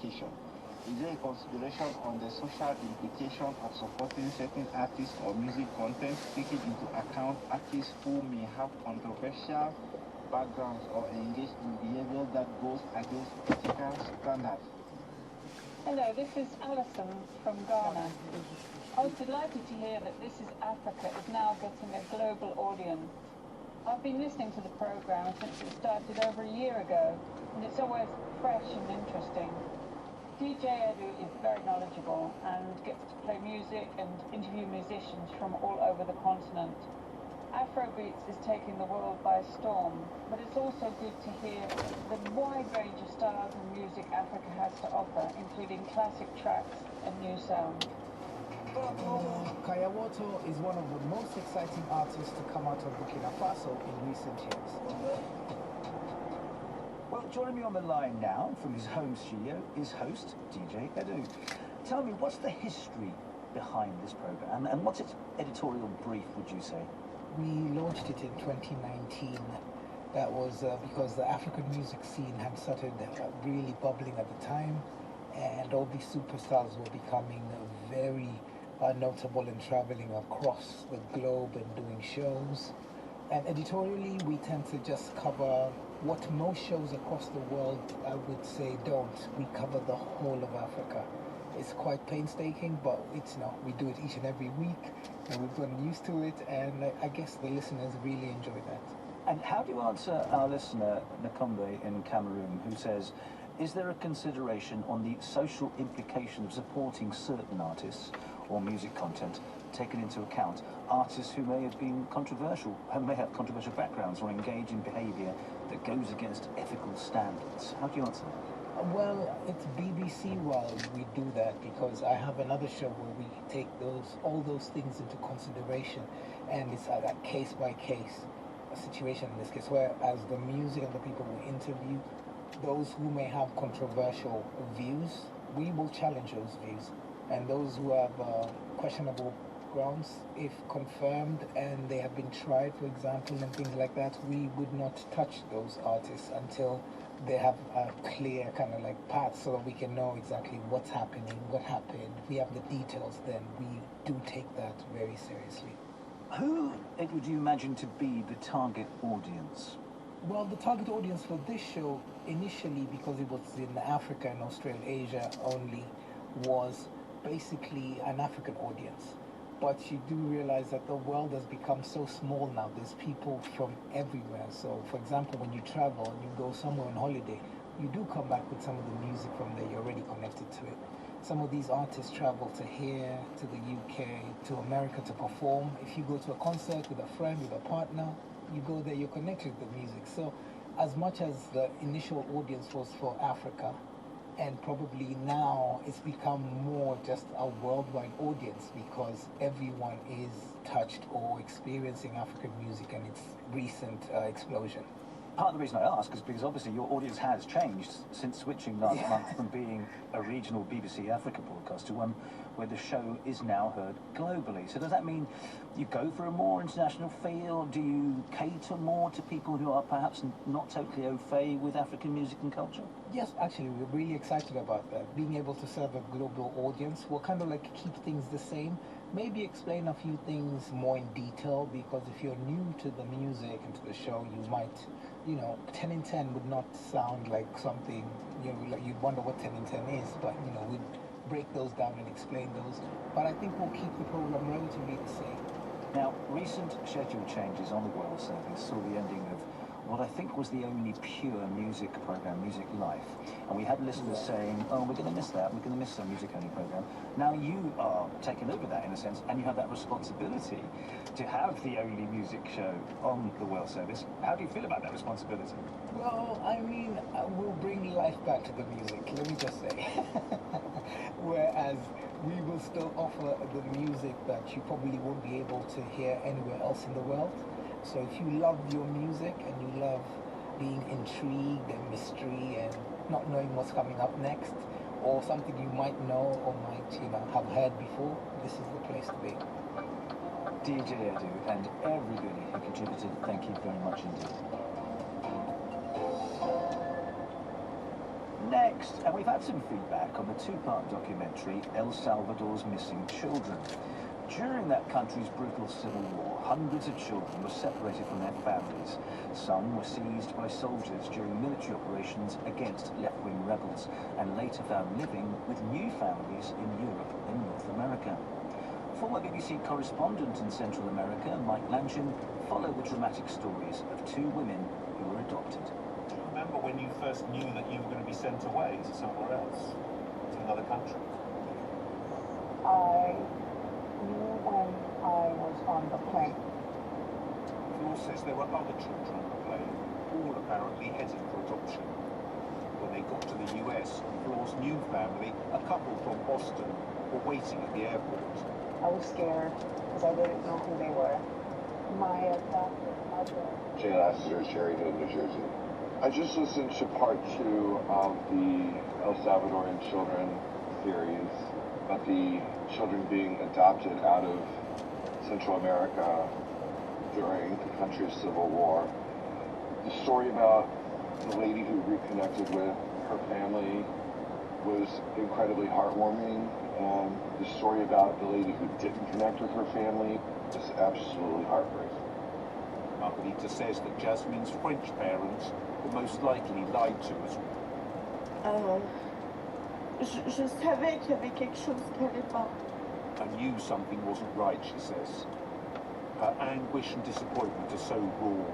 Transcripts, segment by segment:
application? Is there a consideration on the social implication of supporting certain artists or music content, taking into account artists who may have controversial backgrounds or engage in behavior that goes against ethical standards? Hello, this is Alison from Ghana. I was delighted to hear that This Is Africa is now getting a global audience. I've been listening to the program since it started over a year ago, and it's always fresh and interesting. DJ Edu is very knowledgeable and gets to play music and interview musicians from all over the continent. Afrobeats is taking the world by storm, but it's also good to hear the wide range of styles and music Africa has to offer, including classic tracks and new sound. Kaya Woto is one of the most exciting artists to come out of Burkina Faso in recent years. Well, joining me on the line now from his home studio is host DJ Edu. Tell me, what's the history behind this program, and what's its editorial brief, would you say? We launched it in 2019. That was because the African music scene had started really bubbling at the time, and all these superstars were becoming very notable and traveling across the globe and doing shows. And editorially, we tend to just cover what most shows across the world, I would say, don't. We cover the whole of Africa. It's quite painstaking, but it's we do it each and every week, and we've gotten used to it, and I guess the listeners really enjoy that. And how do you answer our listener, Nakombe in Cameroon, who says, is there a consideration on the social implication of supporting certain artists or music content, taken into account artists who may have been controversial, who may have controversial backgrounds or engage in behaviour that goes against ethical standards? How do you answer that? Well, it's BBC wide we do that, because I have another show where we take all those things into consideration, and it's a case by case situation in this case, where as the music and the people we interview, those who may have controversial views, we will challenge those views, and those who have questionable grounds, if confirmed and they have been tried, for example, and things like that, we would not touch those artists until they have a clear kind of path, so that we can know exactly what's happening, what happened. If we have the details, then we do take that very seriously. Who would you imagine to be the target audience? Well, the target audience for this show, initially, because it was in Africa and Australasia only, was basically an African audience. But you do realize that the world has become so small now. There's people from everywhere. So, for example, when you travel and you go somewhere on holiday, you do come back with some of the music from there. You're already connected to it. Some of these artists travel to here, to the UK, to America to perform. If you go to a concert with a friend, with a partner, you go there, you're connected with the music. So as much as the initial audience was for Africa, and probably now it's become more just a worldwide audience, because everyone is touched or experiencing African music and its recent explosion. Part of the reason I ask is because obviously your audience has changed since switching last month from being a regional BBC Africa broadcast to one where the show is now heard globally. So does that mean you go for a more international feel? Do you cater more to people who are perhaps not totally au fait with African music and culture? Yes, actually, we're really excited about that. Being able to serve a global audience will kind of keep things the same. Maybe explain a few things more in detail, because if you're new to the music and to the show, you might, 10 in 10 would not sound like something, you'd wonder what 10 in 10 is, but, we'd break those down and explain those. But I think we'll keep the program relatively the same. Now, recent schedule changes on the World Service saw the ending of what I think was the only pure music program, Music Life. And we had listeners saying, oh, we're going to miss that, we're going to miss our music-only program. Now you are taking over that, in a sense, and you have that responsibility to have the only music show on the World Service. How do you feel about that responsibility? Well, I mean, we'll bring life back to the music, let me just say. Whereas we will still offer the music that you probably won't be able to hear anywhere else in the world. So if you love your music and you love being intrigued and mystery and not knowing what's coming up next, or something you might know or might have heard before, this is the place to be. DJ Edu and everybody who contributed, thank you very much indeed. Next. next, and we've had some feedback on the two-part documentary El Salvador's Missing Children. During that country's brutal civil war, hundreds of children were separated from their families. Some were seized by soldiers during military operations against left-wing rebels, and later found living with new families in Europe and North America. Former BBC correspondent in Central America, Mike Lanchin, followed the dramatic stories of two women who were adopted. Do you remember when you first knew that you were going to be sent away to somewhere else, to another country? I knew when I was on the plane. Floor says there were other children on the plane, all apparently headed for adoption. When they got to the US, Floor's new family, a couple from Boston, were waiting at the airport. I was scared because I didn't know who they were. My adopted mother. Jay Lassiter, Cherry Hill, New Jersey. I just listened to part 2 of the El Salvadorian Children series about the children being adopted out of Central America during the country's civil war. The story about the lady who reconnected with her family was incredibly heartwarming, and the story about the lady who didn't connect with her family was absolutely heartbreaking. Margarita says that Jasmine's French parents were most likely lied to as well. Je savais qu'il y avait quelque chose qui n'allait pas. I knew something wasn't right, she says. Her anguish and disappointment are so raw.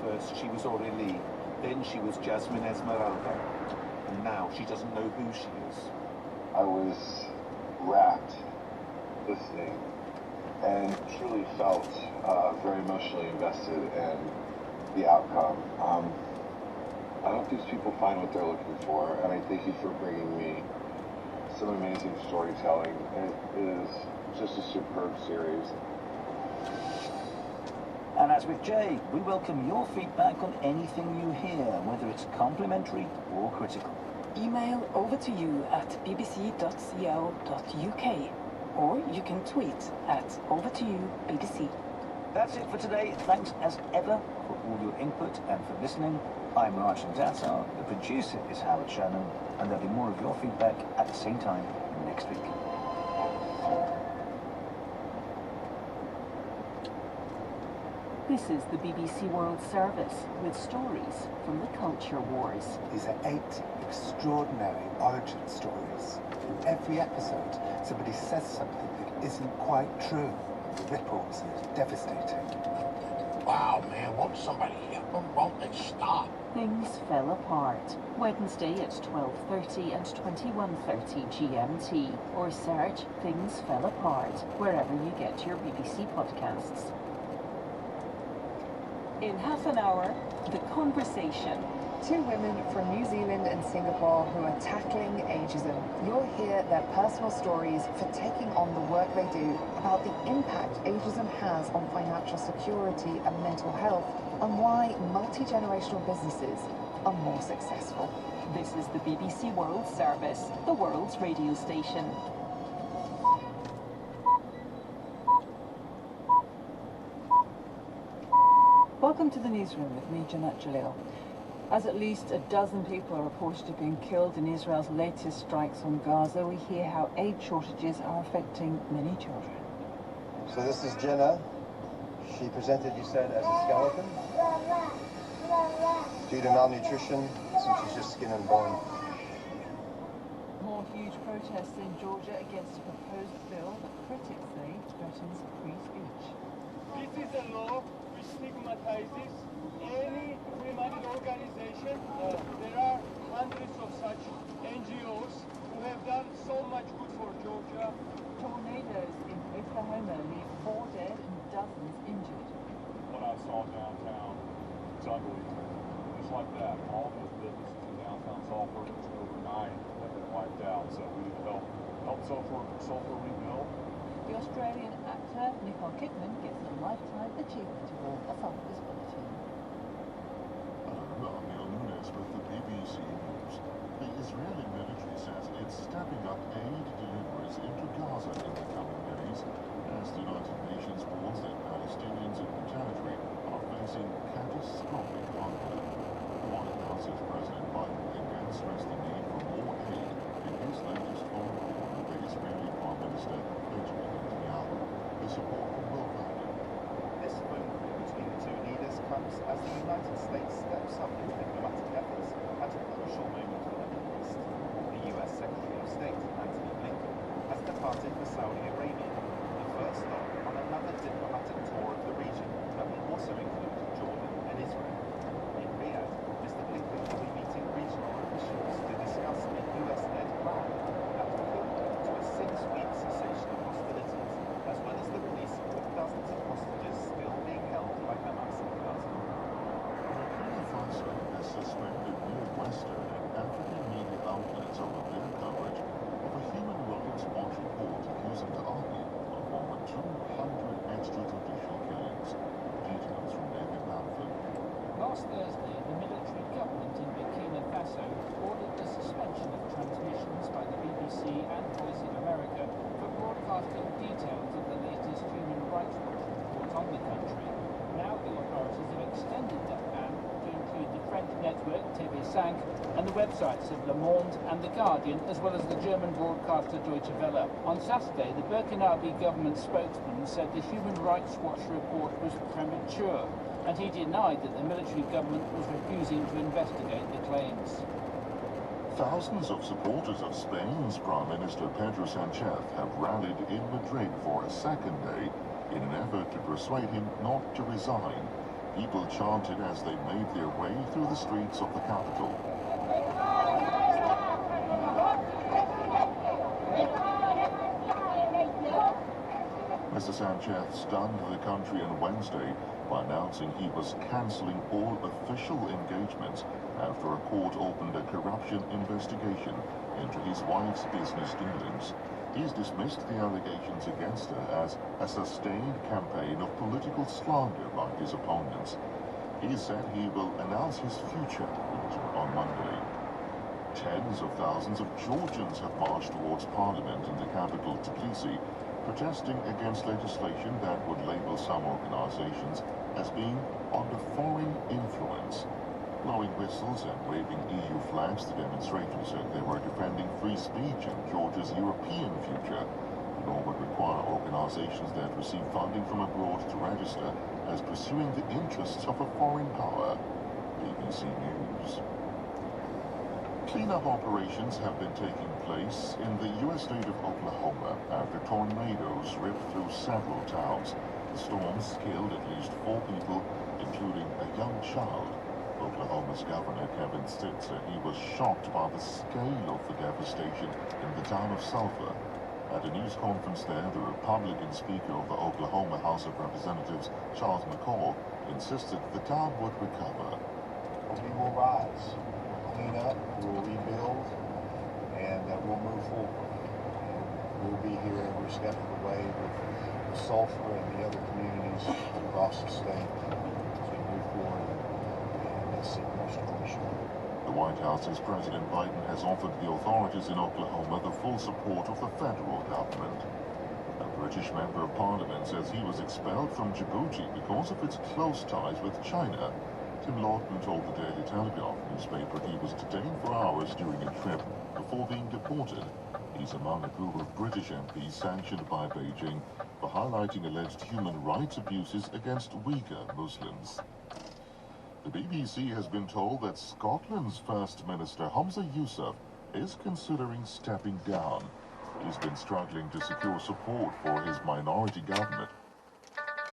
First she was Aurélie, then she was Jasmine Esmeralda, and now she doesn't know who she is. I was rapt listening and truly felt very emotionally invested in the outcome. I hope these people find what they're looking for, and I thank you for bringing me some amazing storytelling. It is just a superb series. And as with Jay, we welcome your feedback on anything you hear, whether it's complimentary or critical. Email over to you at bbc.co.uk, or you can tweet at overtoyoubc. That's it for today. Thanks as ever for all your input and for listening. I'm Rajan Datar, the producer is Howard Shannon, and there'll be more of your feedback at the same time next week. This is the BBC World Service with stories from the culture wars. These are 8 extraordinary origin stories. In every episode, somebody says something that isn't quite true. The ripples are devastating. Wow, man, won't somebody help them? Won't they stop? Things Fell Apart. Wednesday at 12:30 and 21:30 GMT. Or search Things Fell Apart wherever you get your BBC podcasts. In half an hour, The Conversation. 2 women from New Zealand and Singapore who are tackling ageism. You'll hear their personal stories for taking on the work they do, about the impact ageism has on financial security and mental health, and why multi-generational businesses are more successful. This is the BBC World Service, the world's radio station. Welcome to the newsroom with me, Jeanette Jalil. As at least a dozen people are reported to have been killed in Israel's latest strikes on Gaza, we hear how aid shortages are affecting many children. So this is Jenna. She presented, you said, as a skeleton due to malnutrition, since she's just skin and bone. More huge protests in Georgia against a proposed bill that critics say threatens free speech. This is a law which stigmatizes any free-minded organization. There are hundreds of such NGOs who have done so much good for Georgia. Tornadoes in Oklahoma leave 4 dead and dozens injured. What I saw downtown, it's unbelievable. Just like that, all those businesses in downtown Sulphur, overnight, have been wiped out. So we need to help Sulphur rebuild. The Australian actor Nicole Kidman gets a Lifetime Achievement Award, a Thunder's Bulletin. I'm Neil Nunes with the BBC News. The Israeli military says it's stepping up aid deliveries into Gaza in the coming days, as the United Nations warns that Palestinians in the territory are facing catastrophic hunger. White House's President Biden again stressed the need for more support from Will Vernon. This phone call between the two leaders comes as the United States steps up its diplomatic efforts at a crucial moment for the Middle East. The US Secretary of State, Antony Blinken, has departed for Saudi Arabia, the first stop on another diplomatic tour of the region that will also include Jordan and Israel. In Riyadh, Mr. Blinken will be meeting regional officials to discuss a US-led plan that could lead to a 6-week cessation of hostilities, as well as the release of dozens of hostages still being held by Hamas in Gaza. Burkina Faso has suspended more Western and African media outlets over their coverage of a Human Rights Watch report accusing the army of over 200 extrajudicial killings. Details from David Bamford. Last Thursday, the military government in Burkina Faso ordered the suspension of transmissions by the BBC and Voice of America for broadcasting details of the latest Human Rights Watch report on the country. Now the authorities have extended that ban to include the French network TV5 and the websites of Le Monde and The Guardian, as well as the German broadcaster Deutsche Welle. On Saturday, the Burkinabe government spokesman said the Human Rights Watch report was premature, and he denied that the military government was refusing to investigate the claims. Thousands of supporters of Spain's Prime Minister Pedro Sánchez have rallied in Madrid for a second day in an effort to persuade him not to resign. People chanted as they made their way through the streets of the capital. Mr. Sánchez stunned the country on Wednesday by announcing he was cancelling all official engagements after a court opened a corruption investigation into his wife's business dealings. He's dismissed the allegations against her as a sustained campaign of political slander by his opponents. He said he will announce his future on Monday. Tens of thousands of Georgians have marched towards Parliament in the capital, Tbilisi, protesting against legislation that would label some organizations as being under foreign influence. Blowing whistles and waving EU flags, the demonstrators said they were defending free speech and Georgia's European future. The law would require organizations that receive funding from abroad to register as pursuing the interests of a foreign power. BBC News. Cleanup operations have been taking place in the U.S. state of Oklahoma after tornadoes ripped through several towns. The storms killed at least 4 people, including a young child. Oklahoma's Governor Kevin Stitt said he was shocked by the scale of the devastation in the town of Sulphur. At a news conference there, the Republican Speaker of the Oklahoma House of Representatives, Charles McCall, insisted the town would recover. We will rise, we'll clean up, we'll rebuild, and we'll move forward. And we'll be here every step of the way with Sulphur and the other communities across the state as we move forward and seek restoration. The White House says President Biden has offered the authorities in Oklahoma the full support of the federal government. A British member of parliament says he was expelled from Djibouti because of its close ties with China. Tim Lawton told the Daily Telegraph newspaper he was detained for hours during a trip before being deported. He's among a group of British MPs sanctioned by Beijing for highlighting alleged human rights abuses against Uyghur Muslims. The BBC has been told that Scotland's First Minister Humza Yousaf is considering stepping down. He's been struggling to secure support for his minority government